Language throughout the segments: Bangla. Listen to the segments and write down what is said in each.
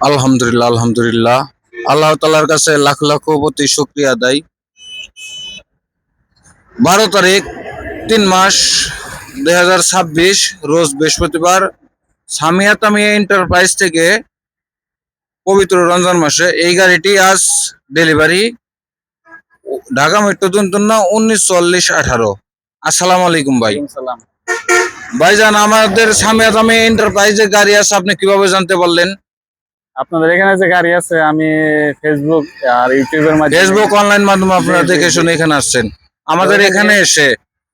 আলহামদুলিল্লাহ আলহামদুলিল্লাহ। আল্লাহ তাআলার কাছে লাখ লাখ কোটি শুকরিয়া আদায়। 12 তারিখ 3 মাস 2026 রোজ বৃহস্পতিবার সামিয়া তামিয়া এন্টারপ্রাইজ থেকে পবিত্র রমজান মাসে এই গাড়িটি আজ ডেলিভারি ঢাকা মেট্রো 194018। আসসালামু আলাইকুম ভাই। সালাম। ভাইজান, আমাদের সামিয়া তামিয়া এন্টারপ্রাইজে গাড়ি আছে, আপনি কিভাবে জানতে পারলেন? আপনাদের এখানে যে গাড়ি আছে আমি ফেসবুক আর ইউটিউবের মাধ্যমে ফেসবুক অনলাইন মাধ্যমে আপনারা দেখে শুনে এখানে আসছেন। আমাদের এখানে এসে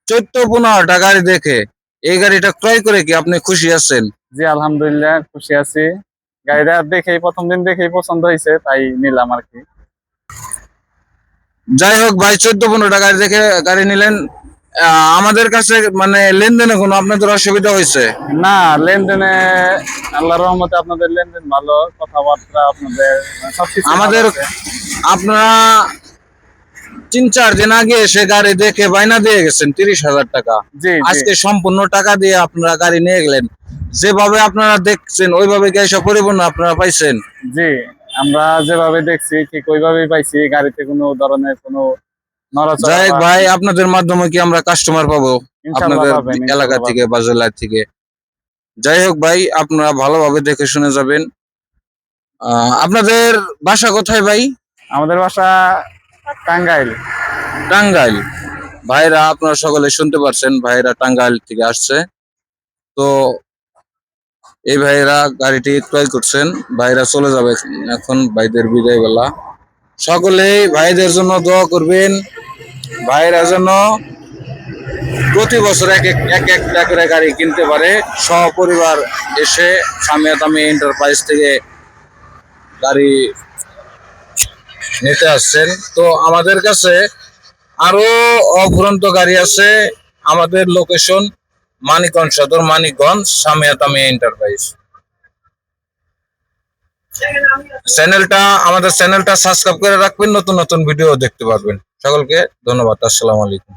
14-15টা গাড়ি দেখে এই গাড়িটা ক্রয় করে কি আপনি খুশি আছেন? জি আলহামদুলিল্লাহ খুশি আছি। গাড়িটা দেখেই প্রথম দিন দেখেই পছন্দ হয়েছে, তাই নিলাম আর কি। যাই হোক ভাই, 14-15টা গাড়ি দেখে গাড়ি নিলেন, আমাদের কাছে মানে লেনদেনে কোনো আপনাদের অসুবিধা হয়েছে? না, লেনদেনে আল্লাহর রহমতে আপনাদের লেনদেন ভালো, কথাবার্তা আপনাদের সবকিছু আমাদের আপনারা 3-4 দিন আগে এসে গাড়ি দেখে বাইনা দিয়ে গেছেন 30,000 টাকা। জি আজকে সম্পূর্ণ টাকা দিয়ে আপনারা গাড়ি নিয়ে গেলেন। যেভাবে আপনারা দেখছেন ওইভাবে কি এসব পরিপূর্ণ আপনারা পাইছেন? জি, আমরা যেভাবে দেখছি ঠিক ওইভাবেই পাইছি। গাড়িতে কোনো ধরনের কোনো নড়াচড়া যাই হোক ভাই, আপনাদের মাধ্যমে কি আমরা কাস্টমার পাবো ইনশাআল্লাহ আপনাদের পাবেন, এলাকা থেকে বা জেলা থেকে? যাই হোক ভাই, আপনারা ভালোভাবে দেখে শুনে যাবেন। আপনাদের বাসা কোথায় ভাই? আমাদের বাসা টাঙ্গাইল। টাঙ্গাইল। ভাইরা আপনারা সকলে শুনতে পারছেন, ভাইরা টাঙ্গাইল থেকে আসছে। তো এই ভাইরা গাড়িটি ক্রয় করছেন, ভাইরা চলে যাবে এখন, ভাইদের বিদায় বেলা। সকলেই ভাইদের জন্য দোয়া করবেন, ভাইরা যেন প্রতি বছর একটা করে গাড়ি কিনতে পারে। সপরিবার এসে সামিয়া তামিয়া এন্টারপ্রাইজ থেকে গাড়ি নিতে আসছেন। তো আমাদের কাছে আরো অফুরন্ত গাড়ি আছে। আমাদের লোকেশন মানিকগঞ্জ সদর, মানিকগঞ্জ, সামিয়া তামিয়া এন্টারপ্রাইজ। আমাদের চ্যানেলটা সাবস্ক্রাইব করে রাখবেন, নতুন নতুন ভিডিও দেখতে পারবেন। সকলকে ধন্যবাদ। আসসালামু আলাইকুম।